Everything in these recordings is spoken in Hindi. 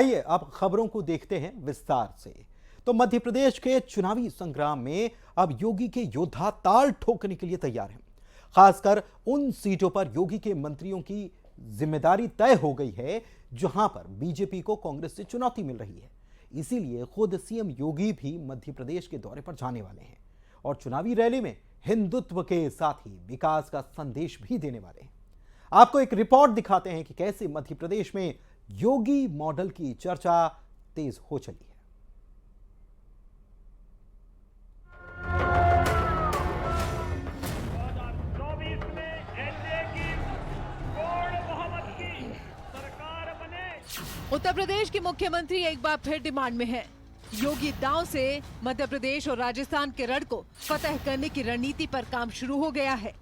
आइए अब खबरों को देखते हैं विस्तार से। तो मध्य प्रदेश के चुनावी संग्राम में अब योगी के योद्धा ताल ठोकने के लिए तैयार हैं। खासकर उन सीटों पर योगी के मंत्रियों की जिम्मेदारी तय हो गई है जहां पर बीजेपी को कांग्रेस से चुनौती मिल रही है। इसीलिए खुद सीएम योगी भी मध्य प्रदेश के दौरे पर जाने वाले हैं और चुनावी रैली में हिंदुत्व के साथ ही विकास का संदेश भी देने वाले हैं। आपको एक रिपोर्ट दिखाते हैं कि कैसे मध्य प्रदेश में योगी मॉडल की चर्चा तेज हो चली है। 2024 में एनडीए की पूर्ण बहुमत की सरकार बने। उत्तर प्रदेश के मुख्यमंत्री एक बार फिर डिमांड में हैं। योगी दांव से मध्य प्रदेश और राजस्थान के रण को फतह करने की रणनीति पर काम शुरू हो गया है।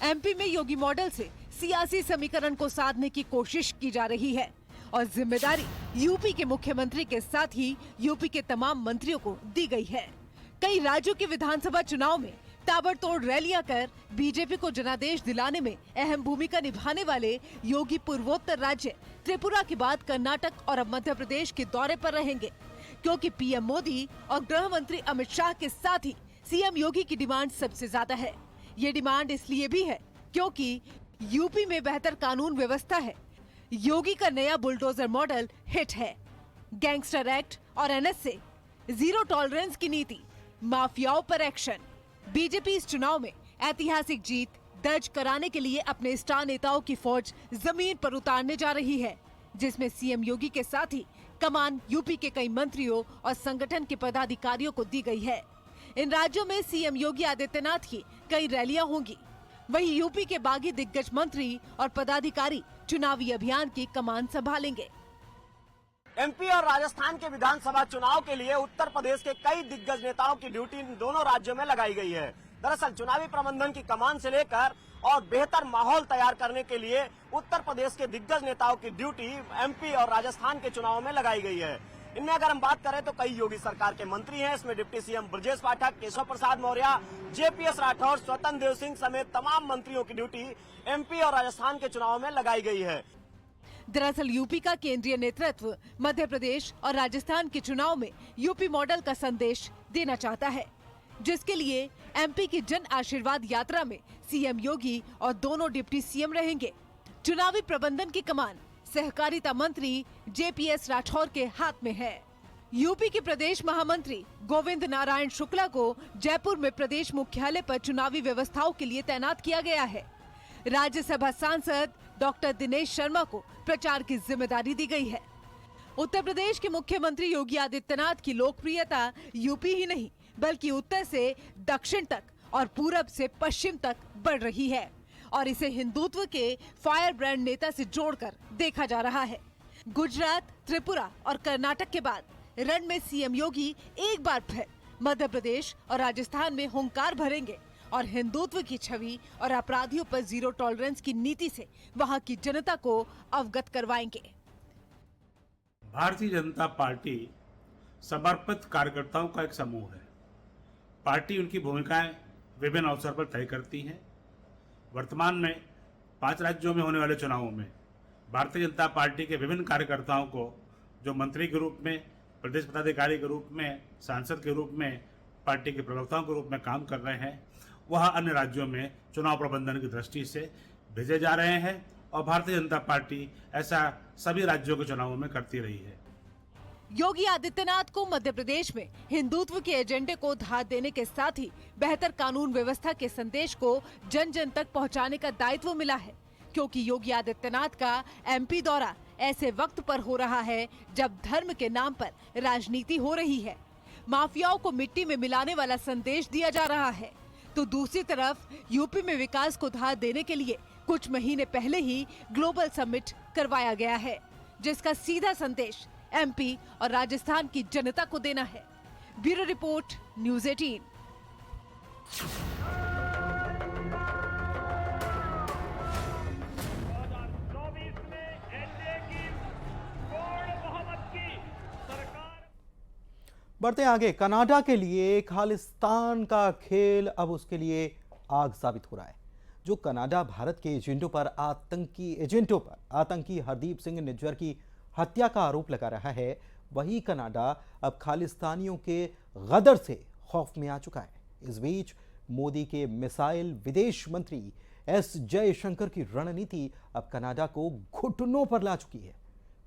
एमपी में योगी मॉडल से सियासी समीकरण को साधने की कोशिश की जा रही है और जिम्मेदारी यूपी के मुख्यमंत्री के साथ ही यूपी के तमाम मंत्रियों को दी गई है। कई राज्यों के विधानसभा चुनाव में ताबड़तोड़ रैलियां कर बीजेपी को जनादेश दिलाने में अहम भूमिका निभाने वाले योगी पूर्वोत्तर राज्य त्रिपुरा के बाद कर्नाटक और अब मध्य प्रदेश के दौरे पर रहेंगे, क्योंकि पीएम मोदी और गृह मंत्री अमित शाह के साथ ही सीएम योगी की डिमांड सबसे ज्यादा है। ये डिमांड इसलिए भी है क्योंकि यूपी में बेहतर कानून व्यवस्था है। योगी का नया बुलडोजर मॉडल हिट है। गैंगस्टर एक्ट और एनएसए, जीरो टॉलरेंस की नीति, माफियाओं पर एक्शन। बीजेपी इस चुनाव में ऐतिहासिक जीत दर्ज कराने के लिए अपने स्टार नेताओं की फौज जमीन पर उतारने जा रही है, जिसमें सीएम योगी के साथ ही कमान यूपी के कई मंत्रियों और संगठन के पदाधिकारियों को दी गई है। इन राज्यों में सीएम योगी आदित्यनाथ की कई रैलियां होंगी। वहीं यूपी के बागी दिग्गज मंत्री और पदाधिकारी चुनावी अभियान की कमान संभालेंगे। एमपी और राजस्थान के विधानसभा चुनाव के लिए उत्तर प्रदेश के कई दिग्गज नेताओं की ड्यूटी इन दोनों राज्यों में लगाई गई है। दरअसल चुनावी प्रबंधन की कमान से लेकर और बेहतर माहौल तैयार करने के लिए उत्तर प्रदेश के दिग्गज नेताओं की ड्यूटी एमपी और राजस्थान के चुनावों में लगाई गई है। इनमें अगर हम बात करें तो कई योगी सरकार के मंत्री हैं। इसमें deputy CM Brajesh Pathak, Keshav Prasad Maurya, JPS Rathore, स्वतंत्र देव सिंह समेत तमाम मंत्रियों की ड्यूटी एमपी और राजस्थान के चुनावों में लगाई गई है। दरअसल यूपी का केंद्रीय नेतृत्व मध्य प्रदेश और राजस्थान के चुनाव में यूपी मॉडल का संदेश देना चाहता है, जिसके लिए एमपी की जन आशीर्वाद यात्रा में सीएम योगी और दोनों डिप्टी सीएम रहेंगे। चुनावी प्रबंधन की कमान सहकारिता मंत्री जेपीएस राठौर के हाथ में है। यूपी के प्रदेश महामंत्री गोविंद नारायण शुक्ला को जयपुर में प्रदेश मुख्यालय पर चुनावी व्यवस्थाओं के लिए तैनात किया गया है। राज्यसभा सांसद डॉक्टर दिनेश शर्मा को प्रचार की जिम्मेदारी दी गई है। उत्तर प्रदेश के मुख्यमंत्री योगी आदित्यनाथ की लोकप्रियता यूपी ही नहीं बल्कि उत्तर से दक्षिण तक और पूरब से पश्चिम तक बढ़ रही है और इसे हिंदुत्व के फायर ब्रांड नेता से जोड़कर देखा जा रहा है। गुजरात, त्रिपुरा और कर्नाटक के बाद रण में सीएम योगी एक बार फिर मध्य प्रदेश और राजस्थान में हुंकार भरेंगे और हिंदुत्व की छवि और अपराधियों पर जीरो टॉलरेंस की नीति से वहां की जनता को अवगत करवाएंगे। भारतीय जनता पार्टी समर्पित कार्यकर्ताओं का एक समूह है। पार्टी उनकी भूमिकाएं विभिन्न अवसर पर तय करती है। वर्तमान में 5 राज्यों में होने वाले चुनावों में भारतीय जनता पार्टी के विभिन्न कार्यकर्ताओं को जो मंत्री के रूप में, प्रदेश पदाधिकारी के रूप में, सांसद के रूप में, पार्टी के प्रवक्ताओं के रूप में काम कर रहे हैं, वह अन्य राज्यों में चुनाव प्रबंधन की दृष्टि से भेजे जा रहे हैं और भारतीय जनता पार्टी ऐसा सभी राज्यों के चुनावों में करती रही है। योगी आदित्यनाथ को मध्य प्रदेश में हिंदुत्व के एजेंडे को धार देने के साथ ही बेहतर कानून व्यवस्था के संदेश को जन जन तक पहुंचाने का दायित्व मिला है, क्योंकि योगी आदित्यनाथ का एमपी दौरा ऐसे वक्त पर हो रहा है जब धर्म के नाम पर राजनीति हो रही है। माफियाओं को मिट्टी में मिलाने वाला संदेश दिया जा रहा है, तो दूसरी तरफ यूपी में विकास को धार देने के लिए कुछ महीने पहले ही ग्लोबल समिट करवाया गया है, जिसका सीधा संदेश एमपी और राजस्थान की जनता को देना है। Bureau report, news 18। बढ़ते आगे, कनाडा के लिए खालिस्तान का खेल अब उसके लिए आग साबित हो रहा है। जो कनाडा भारत के एजेंटों पर आतंकी हरदीप सिंह निज्जर की हत्या का आरोप लगा रहा है, वही कनाडा अब खालिस्तानियों के गदर से खौफ में आ चुका है। इस बीच मोदी के मिसाइल विदेश मंत्री एस जयशंकर की रणनीति अब कनाडा को घुटनों पर ला चुकी है।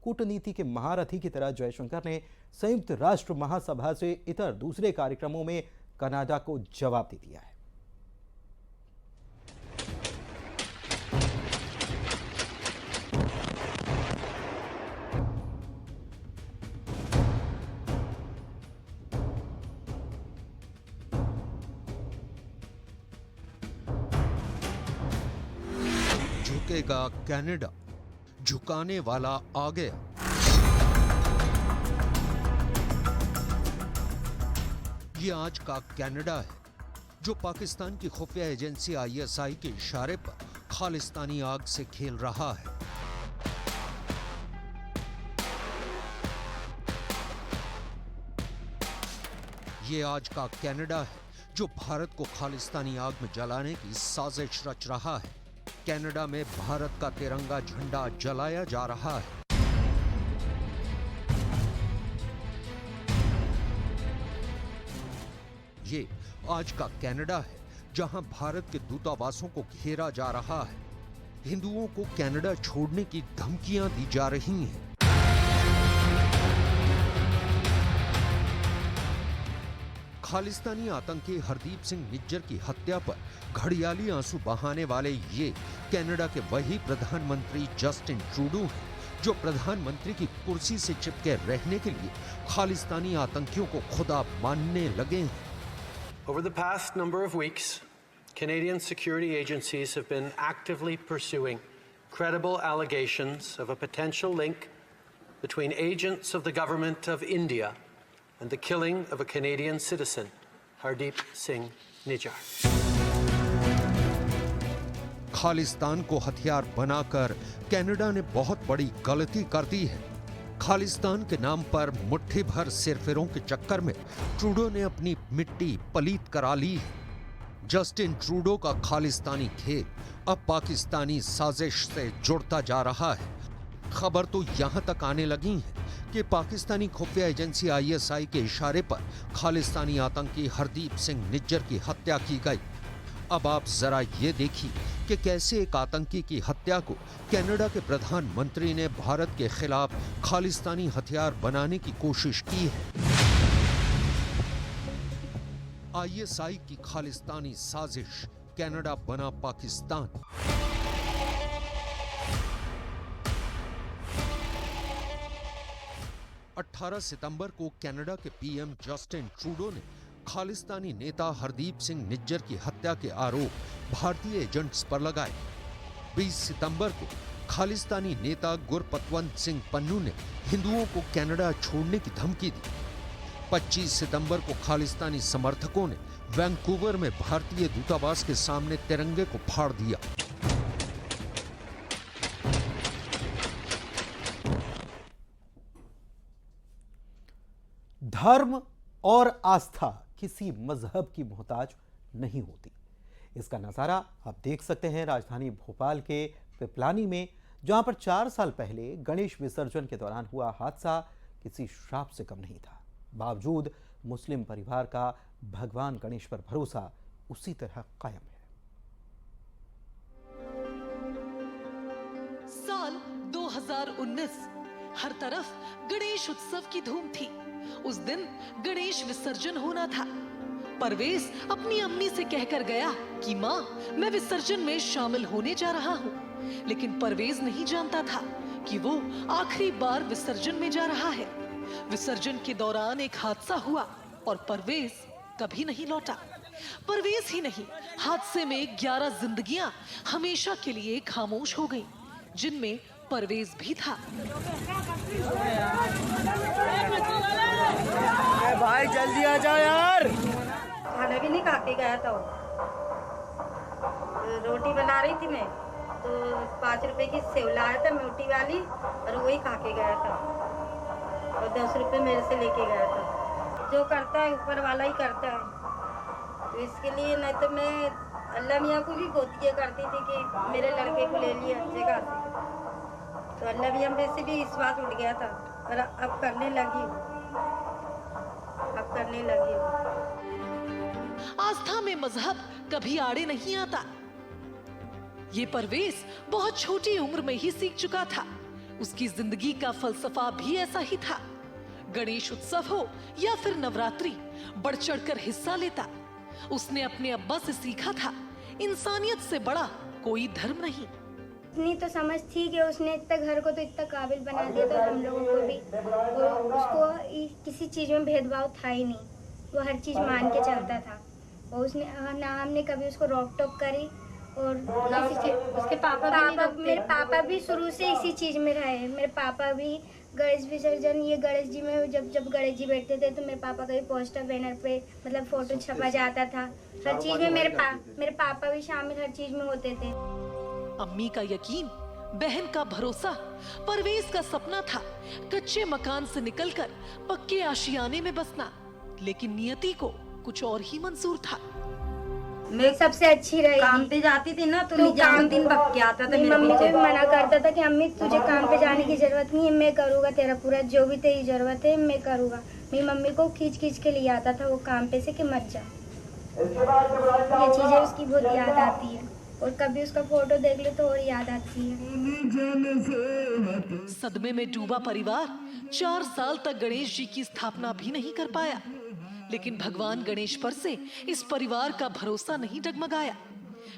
कूटनीति के महारथी की तरह जयशंकर ने संयुक्त राष्ट्र महासभा से इतर दूसरे कार्यक्रमों में कनाडा को जवाब दे दिया है। झुकेगा कनाडा, झुकाने वाला आ गया। ये आज का कनाडा है जो पाकिस्तान की खुफिया एजेंसी आईएसआई के इशारे पर खालिस्तानी आग से खेल रहा है। ये आज का कनाडा है जो भारत को खालिस्तानी आग में जलाने की साजिश रच रहा है। कनाडा में भारत का तिरंगा झंडा जलाया जा रहा है। ये आज का कनाडा है जहां भारत के दूतावासों को घेरा जा रहा है। हिंदुओं को कनाडा छोड़ने की धमकियां दी जा रही हैं। खालिस्तानी आतंकी हरदीप सिंह निज्जर की हत्या पर घड़ियाली आंसू बहाने वाले ये कनाडा के वही प्रधानमंत्री जस्टिन ट्रूडो हैं जो प्रधानमंत्री की कुर्सी से चिपके रहने के लिए खालिस्तानी आतंकियों को खुदा मानने लगे हैं। Over the past number of weeks, Canadian security agencies have been actively pursuing credible allegations of a potential link between agents of the government of India and the killing of a Canadian citizen, Hardeep Singh Nijjar. Khalistan को हथियार बनाकर कनाडा ने बहुत बड़ी गलती कर दी है। खालिस्तान के नाम पर मुट्ठी भर सिरफिरों के चक्कर में ट्रूडो ने अपनी मिट्टी पलीत करा ली है। जस्टिन ट्रूडो का खालिस्तानी खेल अब पाकिस्तानी साजिश से जुड़ता जा रहा है। खबर तो यहां तक आने लगी है कि पाकिस्तानी खुफिया एजेंसी आईएसआई के इशारे पर खालिस्तानी आतंकी हरदीप सिंह निज्जर की हत्या की गई। अब आप जरा ये देखिए कि कैसे एक आतंकी की हत्या को कनाडा के प्रधानमंत्री ने भारत के खिलाफ खालिस्तानी हथियार बनाने की कोशिश की है। आईएसआई की खालिस्तानी साजिश, कनाडा बना पाकिस्तान। अठारह सितंबर को कनाडा के पीएम जस्टिन ट्रूडो ने खालिस्तानी नेता हरदीप सिंह निज्जर की हत्या के आरोप भारतीय एजेंट्स पर लगाए। 20 सितंबर को खालिस्तानी नेता गुरपतवंत सिंह पन्नू ने हिंदुओं को कनाडा छोड़ने की धमकी दी। 25 सितंबर को खालिस्तानी समर्थकों ने वैंकूवर में भारतीय दूतावास के सामने तिरंगे को फाड़ दिया। धर्म और आस्था किसी मजहब की मोहताज नहीं होती। इसका नजारा आप देख सकते हैं राजधानी भोपाल के पिपलानी में, जहां पर 4 साल पहले गणेश विसर्जन के दौरान हुआ हादसा किसी श्राप से कम नहीं था। बावजूद मुस्लिम परिवार का भगवान गणेश पर भरोसा उसी तरह कायम है। साल 2019, हर तरफ गणेश उत्सव की धूम थी। उस दिन गणेश विसर्जन होना था। परवेज अपनी अम्मी से कहकर गया कि माँ, मैं विसर्जन में शामिल होने जा रहा हूँ। लेकिन परवेज नहीं जानता था कि वो आखिरी बार विसर्जन में जा रहा है। विसर्जन के दौरान एक हादसा हुआ और परवेज कभी नहीं लौटा। परवेज ही नहीं, हादसे में 11 जिंदगियां हमेशा के लिए खामोश हो गईं, जिनमें परवेज भी था। भाई जल्दी आ जाओ यार। खाना भी नहीं खा के गया था वो। रोटी बना रही थी मैं, तो 5 रुपए की सेव लाया था मोटी वाली, और वही खा के गया था, और 10 रुपए मेरे से लेके गया था। जो करता है ऊपर वाला ही करता है, तो इसके लिए नहीं तो मैं अल्लाह मियाँ को भी बहुत ये करती थी कि मेरे लड़के को ले लिया जगह से। तो अल्लाह भी हम पे से भी विश्वास उठ गया था, पर अब करने लगी हूँ, अब करने लगी हूँ। आस्था में मजहब कभी आड़े नहीं आता। ये परवेज बहुत छोटी उम्र में ही सीख चुका था। उसकी जिंदगी का फलसफा भी ऐसा ही था। गणेश उत्सव हो या फिर नवरात्रि, बढ़ चढ़कर हिस्सा लेता। उसने अपने अब्बा से सीखा था, इंसानियत से बड़ा कोई धर्म नहीं। इतनी तो समझ थी कि उसने इतना घर को तो इतना काबिल बना दिया था, हम लोगों को भी। और उसको किसी चीज में भेदभाव था ही नहीं, वो हर चीज मान के चलता था। और उसने ना हमने कभी उसको रोक टोक करी। और उसके पापा मेरे पापा भी शुरू से इसी चीज में रहे। मेरे पापा भी गणेश विसर्जन, ये गणेश जी में जब गणेश जी बैठते थे तो मेरे पापा का भी पोस्टर बैनर पे मतलब फोटो छपा जाता था। हर चीज में मेरे पापा भी शामिल हर चीज में होते थे। अम्मी का यकीन, बहन का भरोसा, परवेज का सपना था कच्चे मकान से निकलकर पक्के आशियाने में बसना। लेकिन नियति को कुछ और ही मंजूर था। मैं सबसे अच्छी रही। काम पे जाती थी ना तो निजाम दिन बक के आता था। मेरी मम्मी को भी मना करता था कि अम्मी तुझे काम पे जाने की जरूरत नहीं है, मैं करूँगा तेरा पूरा जो भी तेरी जरूरत है मैं करूँगा। मेरी मम्मी को खींच के ले आता था वो काम पे से कि मत जा। ये चीजें उसकी बहुत याद आती है और कभी उसका फोटो देख ले तो और याद आती है। सदमे में डूबा परिवार 4 साल तक गणेश जी की स्थापना भी नहीं कर पाया। लेकिन भगवान गणेश पर से इस परिवार का भरोसा नहीं डगमगाया।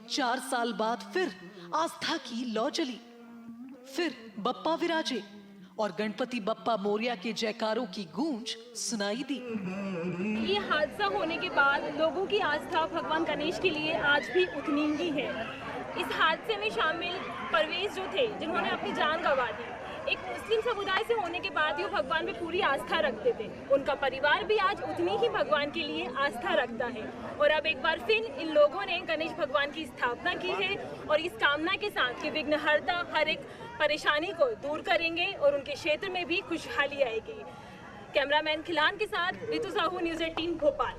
4 साल बाद फिर आस्था की लौ जली। फिर बप्पा विराजे और गणपति बप्पा मोरिया के जयकारों की गूंज सुनाई दी। ये हादसा होने के बाद लोगों की आस्था भगवान गणेश के लिए आज भी उतनी ही है। इस हादसे में शामिल परवेज जो थे, जिन्होंने अपनी जान गंवा दी, एक मुस्लिम समुदाय से होने के बाद भी वो भगवान पे पूरी आस्था रखते थे। उनका परिवार भी आज उतनी ही भगवान के लिए आस्था रखता है। और अब एक बार फिर इन लोगों ने गणेश भगवान की स्थापना की है और इस कामना के साथ कि विघ्नहर्ता हर एक परेशानी को दूर करेंगे और उनके क्षेत्र में भी खुशहाली आएगी। कैमरामैन खिलान के साथ रितु साहू, न्यूज़ 18 भोपाल।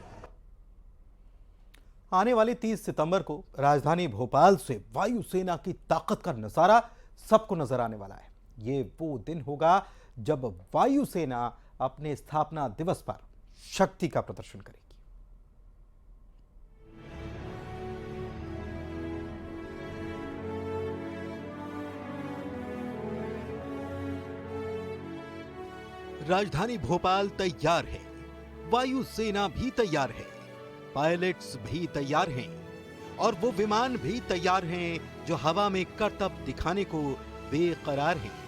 आने वाली 30 सितंबर को राजधानी भोपाल से वायुसेना की ताकत का नजारा सबको नजर आने वाला है। ये वो दिन होगा जब वायुसेना अपने स्थापना दिवस पर शक्ति का प्रदर्शन करेगी। राजधानी भोपाल तैयार है, वायुसेना भी तैयार है, पायलट्स भी तैयार हैं और वो विमान भी तैयार हैं जो हवा में करतब दिखाने को बेकरार हैं।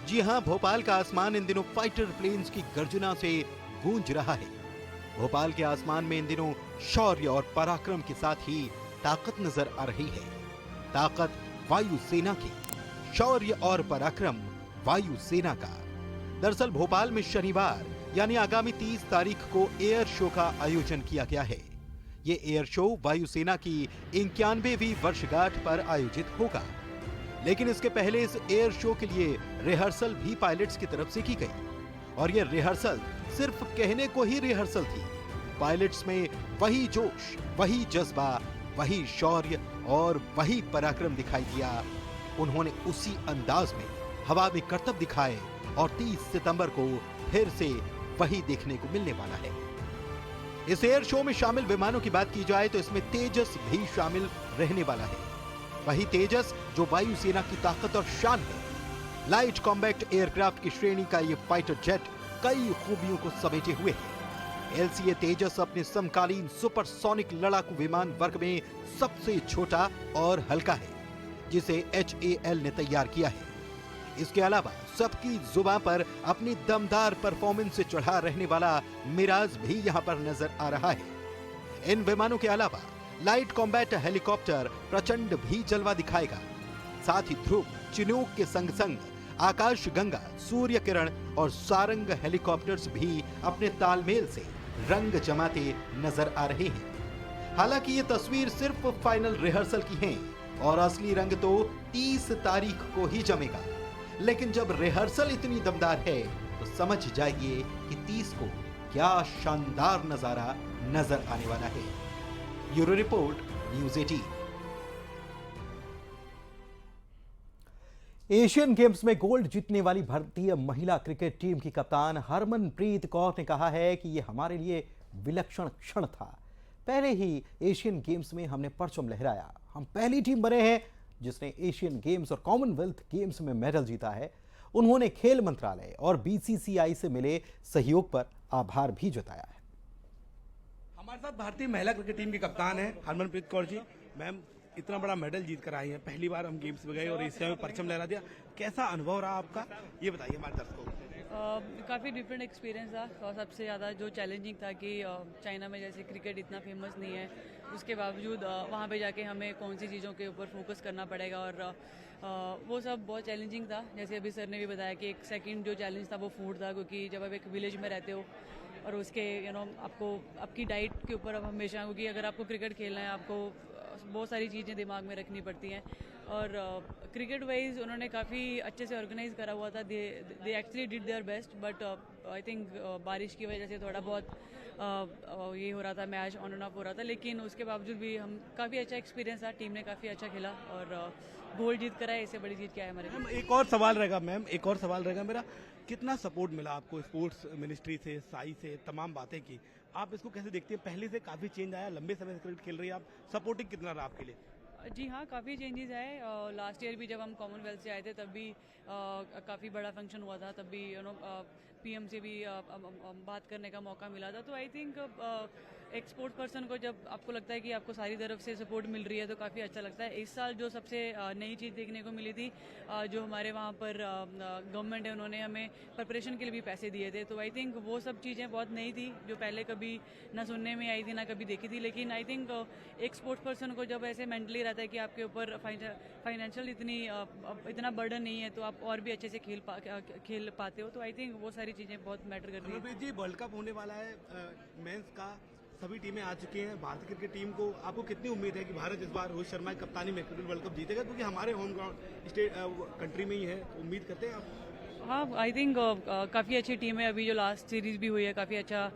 जी हां, भोपाल का आसमान इन दिनों फाइटर प्लेन्स की गर्जना से गूंज रहा है। भोपाल के आसमान में इन दिनों शौर्य और पराक्रम के साथ ही ताकत नजर आ रही है। ताकत वायुसेना की, शौर्य और पराक्रम वायुसेना का। दरअसल भोपाल में शनिवार यानी आगामी 30 तारीख को एयर शो का आयोजन किया गया है। ये एयर शो वायुसेना की 91वीं वर्षगांठ पर आयोजित होगा। लेकिन इसके पहले इस एयर शो के लिए रिहर्सल भी पायलट्स की तरफ से की गई और ये रिहर्सल सिर्फ कहने को ही रिहर्सल थी। पायलट्स में वही जोश, वही जज्बा, वही शौर्य और वही पराक्रम दिखाई दिया। उन्होंने उसी अंदाज में हवा में करतब दिखाए और 30 सितंबर को फिर से वही देखने को मिलने वाला है। इस एयर शो में शामिल विमानों की बात की जाए तो इसमें तेजस भी शामिल रहने वाला है। वही तेजस जो वायुसेना की ताकत और शान है। लाइट कॉम्बैट एयरक्राफ्ट की श्रेणी का ये फाइटर जेट कई खूबियों को समेटे हुए है। एलसीए तेजस अपने समकालीन सुपरसोनिक लड़ाकू विमान वर्ग में सबसे छोटा और हल्का है, जिसे HAL ने तैयार किया है। इसके अलावा सबकी जुबान पर अपनी दमदार परफॉर्मेंस से चढ़ा रहने वाला मिराज भी यहाँ पर नजर आ रहा है। इन विमानों के अलावा लाइट कॉम्बैट हेलीकॉप्टर प्रचंड भी जलवा दिखाएगा। साथ ही ध्रुव, चिनूक के संग संग आकाश गंगा, सूर्य किरण और सारंग हेलीकॉप्टर्स भी अपने तालमेल से रंग जमाते नजर आ रहे हैं। हालांकि ये तस्वीर सिर्फ फाइनल रिहर्सल की है और असली रंग तो 30 तारीख को ही जमेगा। लेकिन जब रिहर्सल इतनी दमदार है तो समझ जाइए कि 30 को क्या शानदार नजारा नजर आने वाला है। Bureau report, news 18। Asian games में गोल्ड जीतने वाली भारतीय महिला क्रिकेट टीम की कप्तान हरमनप्रीत कौर ने कहा है कि यह हमारे लिए विलक्षण क्षण था। पहले ही एशियन गेम्स में हमने परचम लहराया। हम पहली टीम बने हैं जिसने एशियन गेम्स और कॉमनवेल्थ गेम्स में मेडल जीता है। उन्होंने खेल मंत्रालय और बीसीसीआई से मिले सहयोग पर आभार भी जताया है। हमारे साथ भारतीय महिला क्रिकेट टीम की कप्तान है हरमनप्रीत कौर जी। मैम, इतना बड़ा मेडल जीत कर आई हैं, पहली बार हम गेम्स में गए और एशिया में परचम लहरा दिया, कैसा अनुभव रहा आपका, ये बताइए हमारे दर्शकों को। काफ़ी डिफरेंट एक्सपीरियंस था और सबसे ज़्यादा जो चैलेंजिंग था कि चाइना में जैसे क्रिकेट इतना फेमस नहीं है, उसके बावजूद वहाँ पे जाके हमें कौन सी चीज़ों के ऊपर फोकस करना पड़ेगा और वो सब बहुत चैलेंजिंग था। जैसे अभी सर ने भी बताया कि एक सेकंड जो चैलेंज था वो फूड था, क्योंकि जब आप एक विलेज में रहते हो और उसके आपको आपकी डाइट के ऊपर अब हमेशा, क्योंकि अगर आपको क्रिकेट खेलना है आपको बहुत सारी चीज़ें दिमाग में रखनी पड़ती हैं। और क्रिकेट वाइज उन्होंने काफ़ी अच्छे से ऑर्गेनाइज करा हुआ था। They actually did their best, but I think बारिश की वजह से थोड़ा बहुत ये हो रहा था, मैच ऑन एंड ऑफ हो रहा था, लेकिन उसके बावजूद भी हम काफ़ी अच्छा एक्सपीरियंस था। टीम ने काफ़ी अच्छा खेला और गोल्ड जीत कर आए, इससे बड़ी जीत क्या है हमारे लिए। एक और सवाल रहेगा मैम, एक और सवाल रहेगा मेरा, कितना सपोर्ट मिला आपको स्पोर्ट्स मिनिस्ट्री से, साई से, तमाम बातें की, आप इसको कैसे देखती हैं? पहले से काफ़ी चेंज आया, लंबे समय से क्रिकेट खेल रही है आप, सपोर्टिंग कितना रहा आपके लिए? जी हाँ, काफ़ी चेंजेस आए। लास्ट ईयर भी जब हम कॉमनवेल्थ से आए थे तब भी काफ़ी बड़ा फंक्शन हुआ था, तब भी पीएम से भी बात करने का मौका मिला था। तो आई थिंक एक स्पोर्ट्स पर्सन को जब आपको लगता है कि आपको सारी तरफ से सपोर्ट मिल रही है तो काफ़ी अच्छा लगता है। इस साल जो सबसे नई चीज़ देखने को मिली थी, जो हमारे वहाँ पर गवर्नमेंट है, उन्होंने हमें प्रिपरेशन के लिए भी पैसे दिए थे। तो आई थिंक वो सब चीज़ें बहुत नई थी जो पहले कभी ना सुनने में आई थी ना कभी देखी थी। लेकिन आई थिंक एक स्पोर्ट्स पर्सन को जब ऐसे मेंटली रहता है कि आपके ऊपर फाइनेंशियल इतना बर्डन नहीं है तो आप और भी अच्छे से खेल पाते हो। तो आई थिंक वो सारी चीज़ें बहुत मैटर करती हैं। जी, वर्ल्ड कप होने वाला है मेंस का, सभी टीमें आ चुकी हैं। भारतीय क्रिकेट टीम को आपको कितनी उम्मीद है कि भारत इस बार रोहित शर्मा की कप्तानी में क्रिकेट वर्ल्ड कप जीतेगा? क्योंकि हमारे होम ग्राउंड स्टेट कंट्री में ही है, उम्मीद करते हैं आप? हाँ, आई थिंक काफ़ी अच्छी टीम है। अभी जो लास्ट सीरीज भी हुई है काफ़ी अच्छा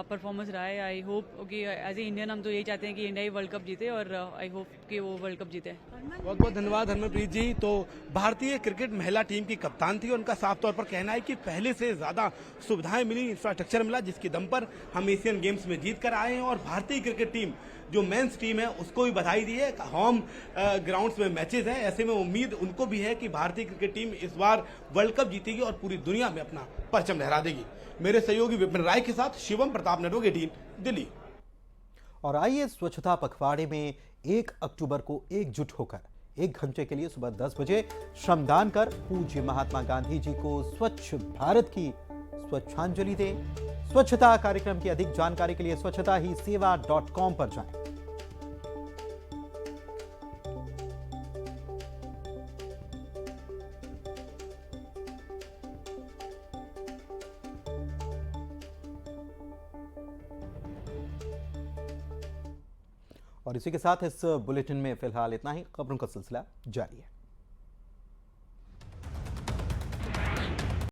परफॉर्मेंस रहा है। आई होप कि एज ए इंडियन हम तो यही चाहते हैं कि इंडिया ही वर्ल्ड कप जीते और आई होप कि वो वर्ल्ड कप जीते। बहुत बहुत धन्यवाद हरमनप्रीत जी। तो भारतीय क्रिकेट महिला टीम की कप्तान थी, उनका साफ तौर पर कहना है कि पहले से ज़्यादा सुविधाएं मिली, इंफ्रास्ट्रक्चर मिला, जिसके दम पर हम एशियन गेम्स में जीत कर आए हैं। और भारतीय क्रिकेट टीम जो मेंस टीम है उसको भी बधाई दी है। होम ग्राउंड्स में मैचेस हैं, ऐसे में उम्मीद उनको भी है कि भारतीय क्रिकेट टीम इस बार वर्ल्ड कप जीतेगी और पूरी दुनिया में अपना परचम लहरा देगी। मेरे सहयोगी विपिन राय के साथ शिवम प्रताप, नेटवर्क 18 दिल्ली। और आइए स्वच्छता पखवाड़े में 1 अक्टूबर को एकजुट होकर 1 घंटे के लिए सुबह 10 बजे श्रमदान कर पूज्य महात्मा गांधी जी को स्वच्छ भारत की स्वच्छांजलि दें। स्वच्छता कार्यक्रम की अधिक जानकारी के लिए स्वच्छताहीसेवा.com पर जाएं। और इसी के साथ इस बुलेटिन में फिलहाल इतना ही। खबरों का सिलसिला जारी है।